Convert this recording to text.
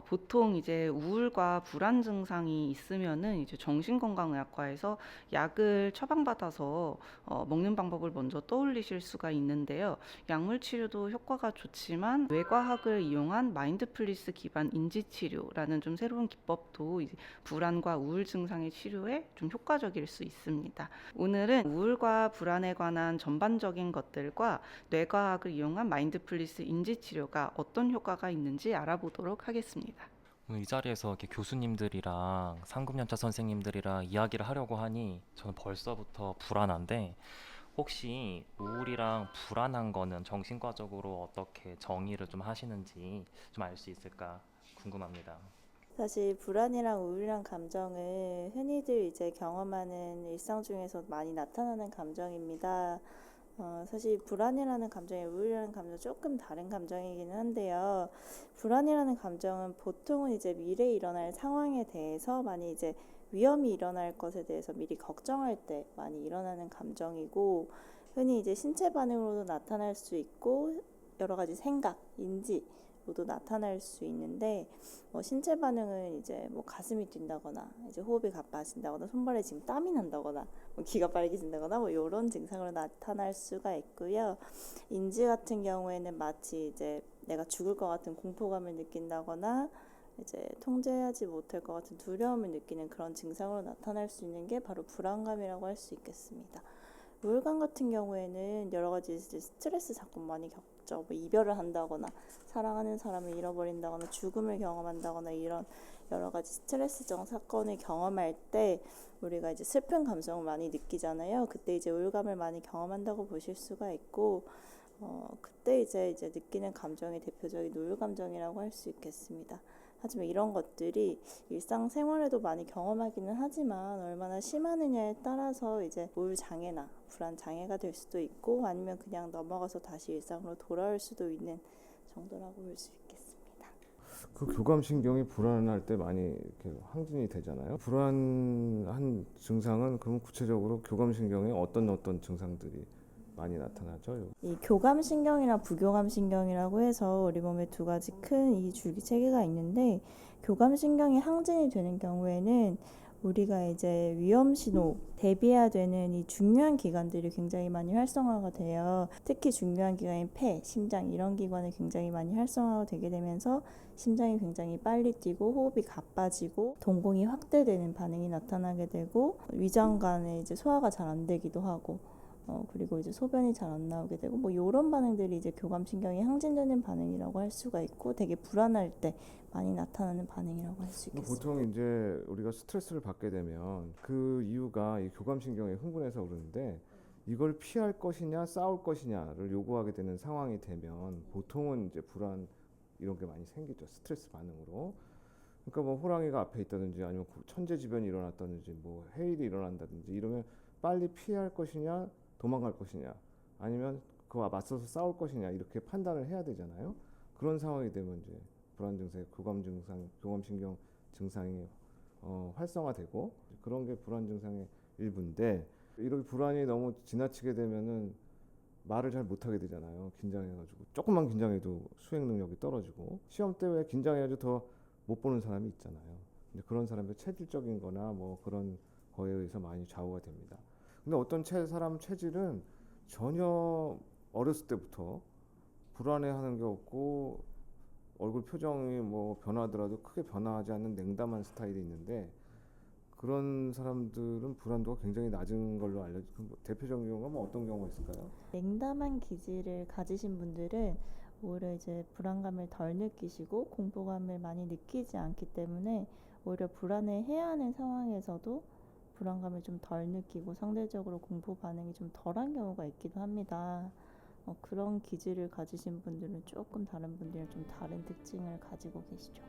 보통 이제 우울과 불안 증상이 있으면은 이제 정신건강의학과에서 약을 처방받아서 먹는 방법을 먼저 떠올리실 수가 있는데요. 약물 치료도 효과가 좋지만 뇌과학을 이용한 마인드풀리스 기반 인지치료라는 좀 새로운 기법도 이제 불안과 우울 증상의 치료에 좀 효과적일 수 있습니다. 오늘은 우울과 불안에 관한 전반적인 것들과 뇌과학을 이용한 마인드풀리스 인지치료가 어떤 효과가 있는지 알아보도록 하겠습니다. 오늘 이 자리에서 이렇게 교수님들이랑 상급연차 선생님들이랑 이야기를 하려고 하니 저는 벌써부터 불안한데 혹시 우울이랑 불안한 거는 정신과적으로 어떻게 정의를 좀 하시는지 좀 알 수 있을까 궁금합니다. 사실 불안이랑 우울이란 감정은 흔히들 이제 경험하는 일상 중에서 많이 나타나는 감정입니다. 사실 불안이라는 감정이 우울이라는 감정 조금 다른 감정이기는 한데요. 불안이라는 감정은 보통은 이제 미래에 일어날 상황에 대해서 많이 이제 위험이 일어날 것에 대해서 미리 걱정할 때 많이 일어나는 감정이고, 흔히 이제 신체 반응으로도 나타날 수 있고 여러 가지 생각, 인지 로도 나타날 수 있는데, 신체 반응은 이제 뭐 가슴이 뛴다거나 이제 호흡이 가빠진다거나 손발에 지금 땀이 난다거나 뭐 귀가 빨개진다거나 뭐 이런 증상으로 나타날 수가 있고요. 인지 같은 경우에는 마치 이제 내가 죽을 것 같은 공포감을 느낀다거나 이제 통제하지 못할 것 같은 두려움을 느끼는 그런 증상으로 나타날 수 있는 게 바로 불안감이라고 할 수 있겠습니다. 우울감 같은 경우에는 여러 가지 이제 스트레스 사건 많이 겪죠. 뭐 이별을 한다거나 사랑하는 사람을 잃어버린다거나 죽음을 경험한다거나 이런 여러 가지 스트레스적 사건을 경험할 때 우리가 이제 슬픈 감정을 많이 느끼잖아요. 그때 이제 우울감을 많이 경험한다고 보실 수가 있고, 그때 이제 느끼는 감정이 대표적인 우울 감정이라고 할 수 있겠습니다. 하지만 이런 것들이 일상생활에도 많이 경험하기는 하지만 얼마나 심하느냐에 따라서 이제 우울 장애나 불안 장애가 될 수도 있고, 아니면 그냥 넘어가서 다시 일상으로 돌아올 수도 있는 정도라고 볼 수 있겠습니다. 그 교감신경이 불안할 때 많이 이렇게 항진이 되잖아요. 불안한 증상은 그럼 구체적으로 교감신경에 어떤 증상들이 많이 나타나죠? 이 교감신경이랑 부교감신경이라고 해서 우리 몸에 두 가지 큰 이 줄기 체계가 있는데, 교감신경이 항진이 되는 경우에는 우리가 이제 위험 신호 대비해야 되는 이 중요한 기관들이 굉장히 많이 활성화가 돼요. 특히 중요한 기관인 폐, 심장 이런 기관이 굉장히 많이 활성화가 되게 되면서 심장이 굉장히 빨리 뛰고 호흡이 가빠지고 동공이 확대되는 반응이 나타나게 되고, 위장관에 이제 소화가 잘 안 되기도 하고, 그리고 이제 소변이 잘 안 나오게 되고, 뭐 이런 반응들이 이제 교감신경이 항진되는 반응이라고 할 수가 있고, 되게 불안할 때 많이 나타나는 반응이라고 할 수 있겠습니다. 보통 이제 우리가 스트레스를 받게 되면 그 이유가 이 교감신경이 흥분해서 그러는데, 이걸 피할 것이냐 싸울 것이냐를 요구하게 되는 상황이 되면 보통은 이제 불안 이런 게 많이 생기죠. 스트레스 반응으로. 그러니까 뭐 호랑이가 앞에 있다든지 아니면 천재지변이 일어났다든지 뭐 해일이 일어난다든지 이러면 빨리 피할 것이냐 도망갈 것이냐 아니면 그와 맞서서 싸울 것이냐 이렇게 판단을 해야 되잖아요. 그런 상황이 되면 이제 불안 증세, 교감 증상, 교감신경 증상이 활성화되고 그런 게 불안 증상의 일부인데, 이렇게 불안이 너무 지나치게 되면은 말을 잘 못하게 되잖아요. 긴장해가지고 조금만 긴장해도 수행 능력이 떨어지고, 시험 때 왜 긴장해가지고 더 못 보는 사람이 있잖아요. 근데 그런 사람들 체질적인 거나 뭐 그런 거에 의해서 많이 좌우가 됩니다. 근데 어떤 사람 체질은 전혀 어렸을 때부터 불안해하는 게 없고 얼굴 표정이 뭐 변하더라도 크게 변화하지 않는 냉담한 스타일이 있는데, 그런 사람들은 불안도가 굉장히 낮은 걸로 알려지고, 대표적인 경우가 뭐 어떤 경우가 있을까요? 냉담한 기질을 가지신 분들은 오히려 이제 불안감을 덜 느끼시고 공포감을 많이 느끼지 않기 때문에 오히려 불안해해야 하는 상황에서도 불안감을 좀 덜 느끼고 상대적으로 공포 반응이 좀 덜한 경우가 있기도 합니다. 그런 기질을 가지신 분들은 조금 다른 분들이랑 좀 다른 특징을 가지고 계시죠.